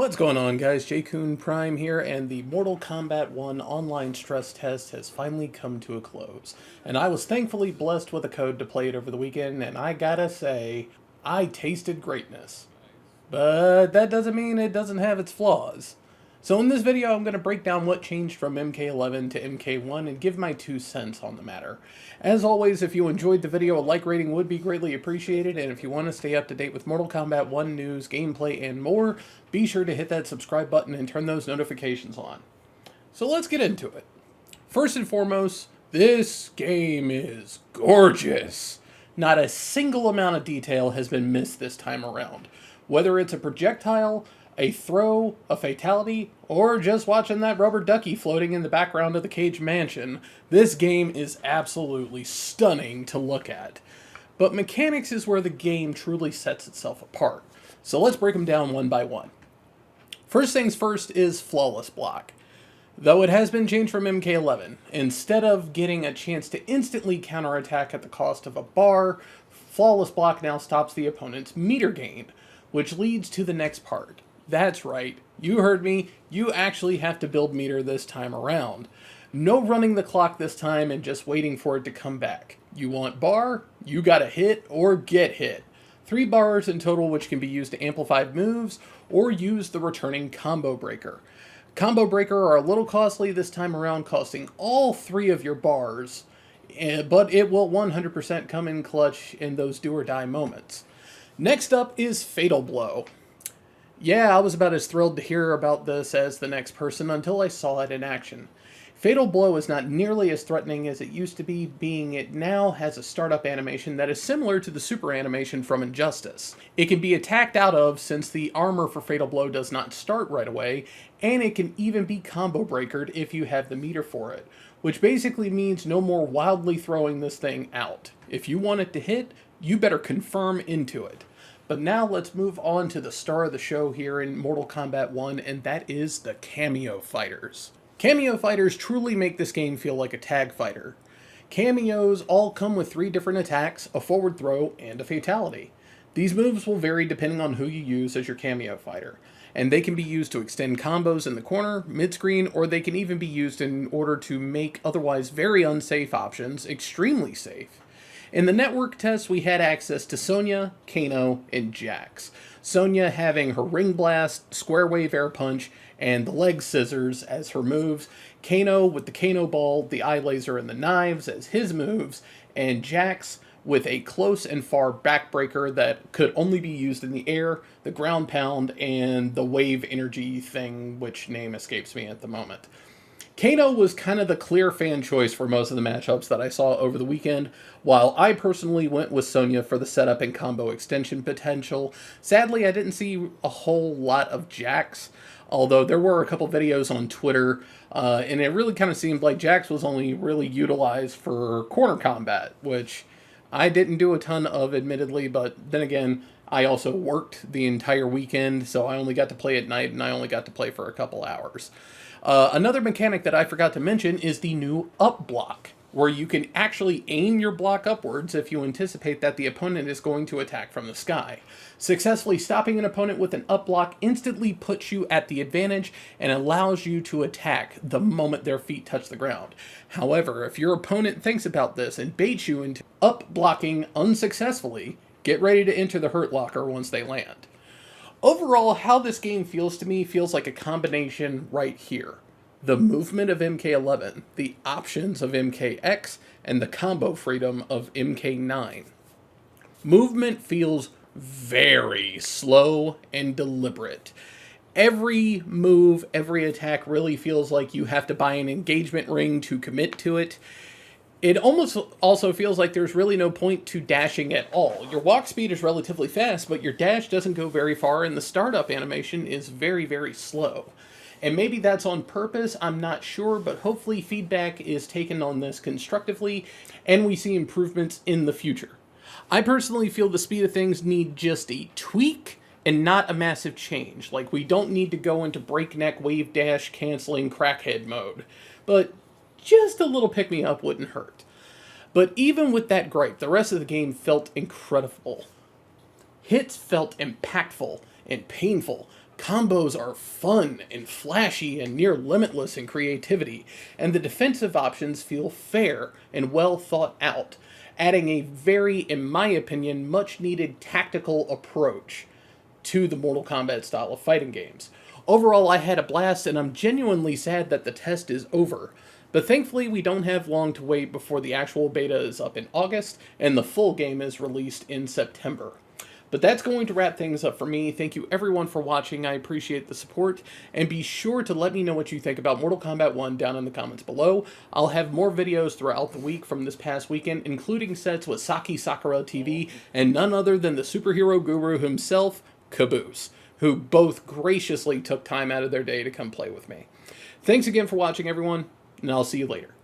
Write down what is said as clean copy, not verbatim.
What's going on, guys? J-Kun Prime here, and the Mortal Kombat 1 online stress test has finally come to a close. And I was thankfully blessed with a code to play it over the weekend, and I gotta say, I tasted greatness. But that doesn't mean it doesn't have its flaws. So in this video, I'm going to break down what changed from MK11 to MK1 and give my 2 cents on the matter. As always, if you enjoyed the video, a like rating would be greatly appreciated, and if you want to stay up to date with Mortal Kombat 1 news, gameplay, and more, be sure to hit that subscribe button and turn those notifications on. So let's get into it. First and foremost, this game is gorgeous. Not a single amount of detail has been missed this time around. Whether it's a projectile, a throw, a fatality, or just watching that rubber ducky floating in the background of the Cage Mansion, this game is absolutely stunning to look at. But mechanics is where the game truly sets itself apart. So let's break them down one by one. First things first is Flawless Block. Though it has been changed from MK11, instead of getting a chance to instantly counterattack at the cost of a bar, Flawless Block now stops the opponent's meter gain, which leads to the next part. That's right, you heard me, you actually have to build meter this time around. No running the clock this time and just waiting for it to come back. You want bar, you gotta hit or get hit. 3 bars in total, which can be used to amplify moves or use the returning Combo Breaker. Combo Breaker are a little costly this time around, costing all 3 of your bars, but it will 100% come in clutch in those do or die moments. Next up is Fatal Blow. Yeah, I was about as thrilled to hear about this as the next person until I saw it in action. Fatal Blow is not nearly as threatening as it used to be, being it now has a startup animation that is similar to the super animation from Injustice. It can be attacked out of since the armor for Fatal Blow does not start right away, and it can even be combo breakered if you have the meter for it, which basically means no more wildly throwing this thing out. If you want it to hit, you better confirm into it. But now let's move on to the star of the show here in Mortal Kombat 1, and that is the Cameo Fighters. Cameo Fighters truly make this game feel like a tag fighter. Cameos all come with 3 different attacks, a forward throw, and a fatality. These moves will vary depending on who you use as your Cameo Fighter, and they can be used to extend combos in the corner, mid-screen, or they can even be used in order to make otherwise very unsafe options extremely safe. In the network test, we had access to Sonya, Kano, and Jax. Sonya having her Ring Blast, Square Wave Air Punch, and the Leg Scissors as her moves, Kano with the Kano Ball, the Eye Laser, and the Knives as his moves, and Jax with a close and far backbreaker that could only be used in the air, the Ground Pound, and the Wave Energy thing, which name escapes me at the moment. Kano was kind of the clear fan choice for most of the matchups that I saw over the weekend, while I personally went with Sonya for the setup and combo extension potential. Sadly, I didn't see a whole lot of Jax, although there were a couple videos on Twitter, and it really kind of seemed like Jax was only really utilized for corner combat, which I didn't do a ton of, admittedly, but then again, I also worked the entire weekend, so I only got to play at night, and I only got to play for a couple hours. Another mechanic that I forgot to mention is the new up block, where you can actually aim your block upwards if you anticipate that the opponent is going to attack from the sky. Successfully stopping an opponent with an up block instantly puts you at the advantage and allows you to attack the moment their feet touch the ground. However, if your opponent thinks about this and baits you into up blocking unsuccessfully, get ready to enter the hurt locker once they land. Overall, how this game feels to me feels like a combination right here. The movement of MK11, the options of MKX, and the combo freedom of MK9. Movement feels very slow and deliberate. Every move, every attack really feels like you have to buy an engagement ring to commit to it. It almost also feels like there's really no point to dashing at all. Your walk speed is relatively fast, but your dash doesn't go very far, and the startup animation is very, very slow. And maybe that's on purpose, I'm not sure, but hopefully feedback is taken on this constructively, and we see improvements in the future. I personally feel the speed of things need just a tweak and not a massive change. Like, we don't need to go into breakneck wave dash canceling crackhead mode. But just a little pick-me-up wouldn't hurt. But even with that gripe, the rest of the game felt incredible. Hits felt impactful and painful. Combos are fun and flashy and near limitless in creativity, and the defensive options feel fair and well thought out, adding a very, in my opinion, much needed tactical approach to the Mortal Kombat style of fighting games. Overall, I had a blast, and I'm genuinely sad that the test is over. But thankfully, we don't have long to wait before the actual beta is up in August, and the full game is released in September. But that's going to wrap things up for me. Thank you everyone for watching. I appreciate the support. And be sure to let me know what you think about Mortal Kombat 1 down in the comments below. I'll have more videos throughout the week from this past weekend, including sets with Saki Sakura TV and none other than the superhero guru himself, Caboose, who both graciously took time out of their day to come play with me. Thanks again for watching, everyone, and I'll see you later.